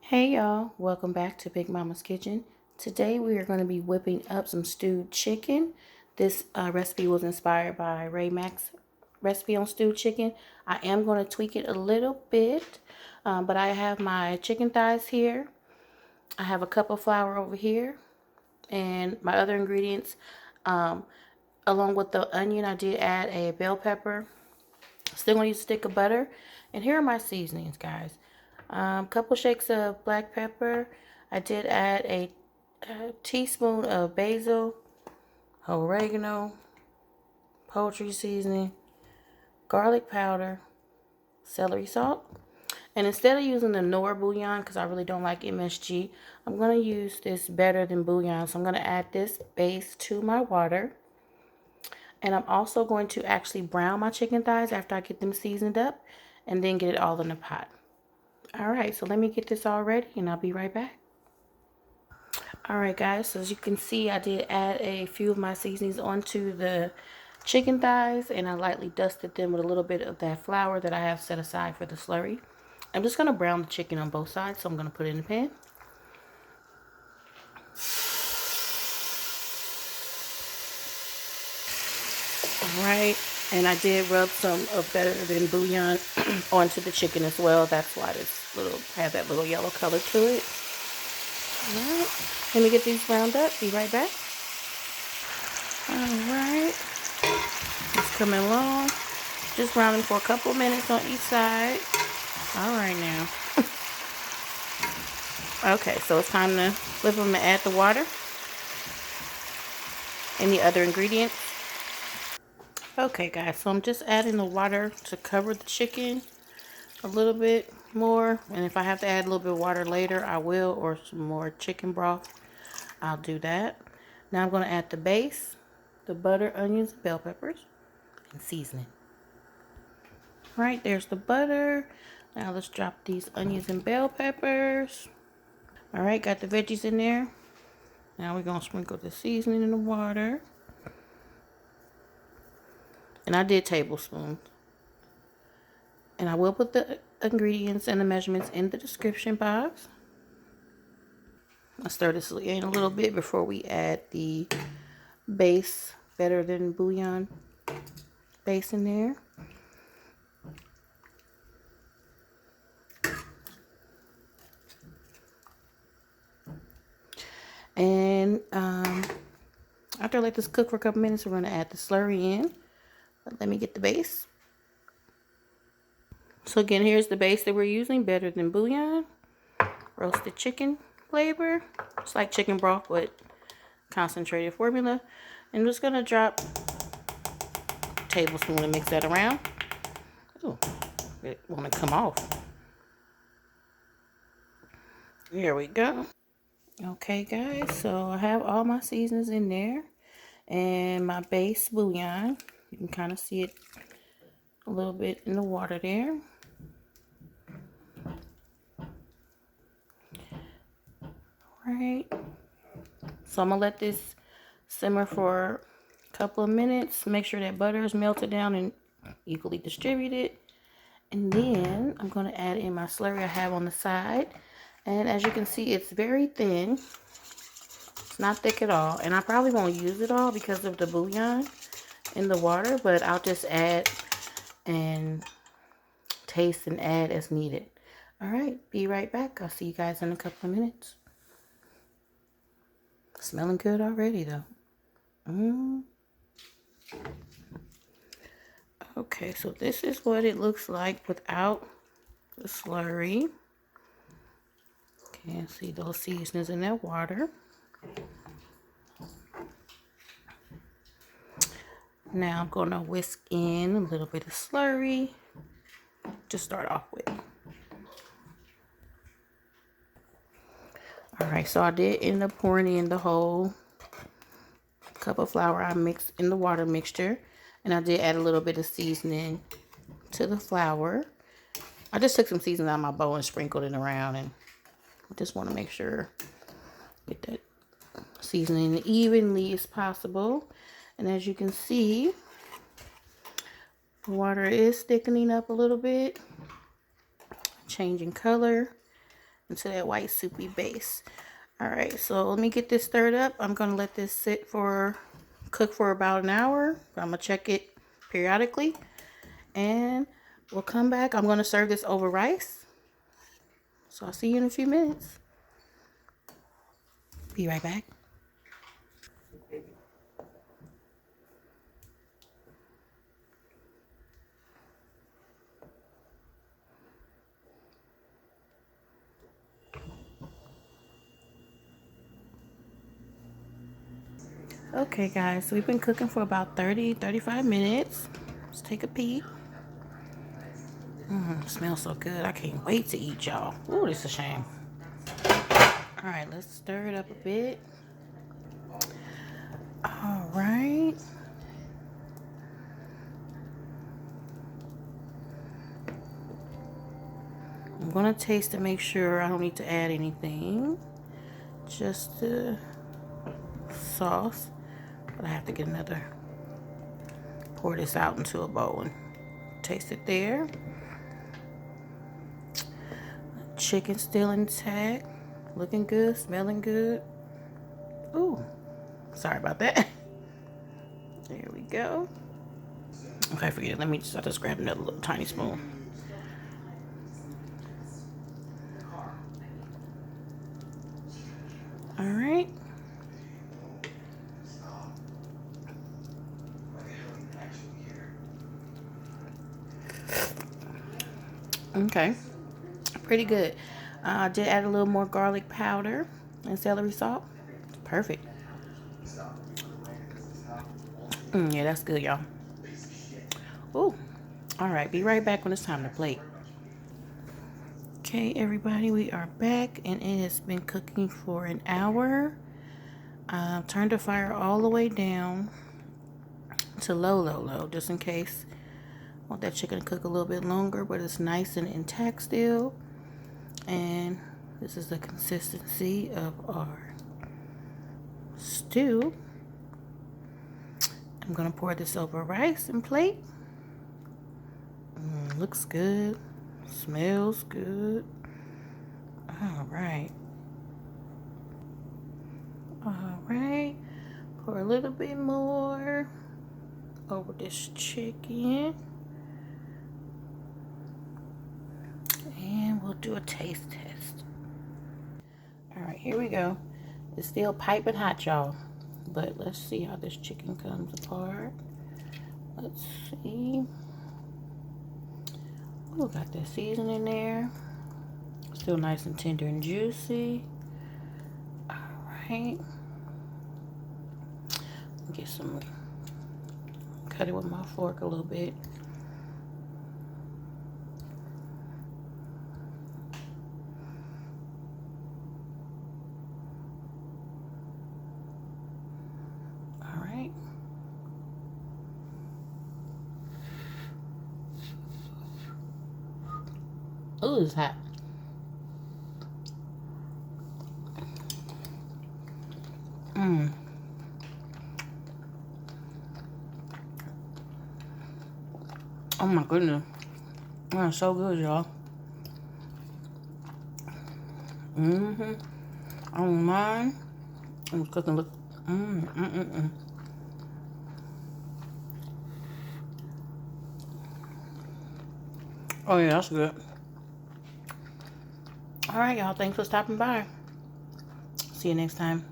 Hey y'all, welcome back to Big Mama's Kitchen. Today we are going to be whipping up some stewed chicken. This recipe was inspired by Ray Mack's recipe on stewed chicken. I am going to tweak it a little bit, but I have my chicken thighs here. I have a cup of flour over here, and my other ingredients, along with the onion, I did add a bell pepper. Still going to use a stick of butter, and here are my seasonings, guys. Couple shakes of black pepper. I did add a teaspoon of basil, oregano, poultry seasoning, garlic powder, celery salt. And instead of using the Nor bouillon, because I really don't like MSG, I'm going to use this better than bouillon. So I'm going to add this base to my water. And I'm also going to actually brown my chicken thighs after I get them seasoned up and then get it all in a pot. Alright, so let me get this all ready and I'll be right back. Alright guys, so as you can see, I did add a few of my seasonings onto the chicken thighs and I lightly dusted them with a little bit of that flour that I have set aside for the slurry. I'm just going to brown the chicken on both sides, so I'm going to put it in the pan. Alright, and I did rub some of better than bouillon onto the chicken as well. That's why this little had that little yellow color to it. Alright, let me get these browned up. Be right back. Alright, it's coming along. Just browning for a couple of minutes on each side. Alright now. Okay, so it's time to flip them and add the water and the other ingredients. Okay guys, so I'm just adding the water to cover the chicken a little bit more, and if I have to add a little bit of water later I will, or some more chicken broth, I'll do that. Now I'm going to add the base, the butter, onions, and bell peppers, and seasoning. Right, there's the butter. Now let's drop these onions and bell peppers. Alright, got the veggies in there. Now we're going to sprinkle the seasoning in the water. And I did tablespoons. And I will put the ingredients and the measurements in the description box. I'll stir this in a little bit before we add the base, better than bouillon base in there. And after I let this cook for a couple minutes, we're going to add the slurry in. But let me get the base. So again, here's the base that we're using, better than bouillon. Roasted chicken flavor. It's like chicken broth, but concentrated formula. And I'm just going to drop a tablespoon and mix that around. Ooh, it want to come off. There we go. Okay guys, so I have all my seasonings in there. And my base bouillon. You can kind of see it a little bit in the water there. Right. So I'm going to let this simmer for a couple of minutes. Make sure that butter is melted down and equally distributed. And then I'm going to add in my slurry I have on the side. And as you can see, it's very thin. It's not thick at all. And I probably won't use it all because of the bouillon in the water. But I'll just add and taste and add as needed. Alright, be right back. I'll see you guys in a couple of minutes. Smelling good already though. Okay, so this is what it looks like without the slurry. Can't see those seasonings in that water. Now I'm going to whisk in a little bit of slurry to start off with. Alright, so I did end up pouring in the whole cup of flour I mixed in the water mixture. And I did add a little bit of seasoning to the flour. I just took some seasoning out of my bowl and sprinkled it around. And I just want to make sure get that seasoning evenly as possible. And as you can see, the water is thickening up a little bit, changing color. into that white soupy base. All right, so let me get this stirred up. I'm gonna let this cook for about an hour. I'm gonna check it periodically, and we'll come back. I'm gonna serve this over rice. So I'll see you in a few minutes. Be right back. Okay guys, so we've been cooking for about 35 minutes. Let's take a peek. Smells so good. I can't wait to eat, y'all. Ooh, this is a shame. All right, let's stir it up a bit. All right. I'm gonna taste to make sure I don't need to add anything. Just the sauce. But I have to get another, pour this out into a bowl and taste it there. Chicken still intact. Looking good, smelling good. Ooh, sorry about that. There we go. Okay, forget it. I'll just grab another little tiny spoon. All right. Okay, pretty good. I did add a little more garlic powder and celery salt. Perfect. Yeah, that's good, y'all. Ooh. All right, be right back when it's time to plate. Okay, everybody, we are back, and it has been cooking for an hour. Turned the fire all the way down to low, just in case. I want that chicken to cook a little bit longer, but it's nice and intact still. And this is the consistency of our stew. I'm gonna pour this over rice and plate. Looks good, smells good. All right, pour a little bit more over this chicken, and we'll do a taste test. All right, here we go. It's still piping hot, y'all, but let's see how this chicken comes apart. Let's see. Oh, got that seasoning there. Still nice and tender and juicy. All right. Get some, cut it with my fork a little bit. All right. Ooh, it's hot. Oh my goodness. That's so good, y'all. I don't mind. I'm cooking, look. Oh yeah, that's good. All right, y'all. Thanks for stopping by. See you next time.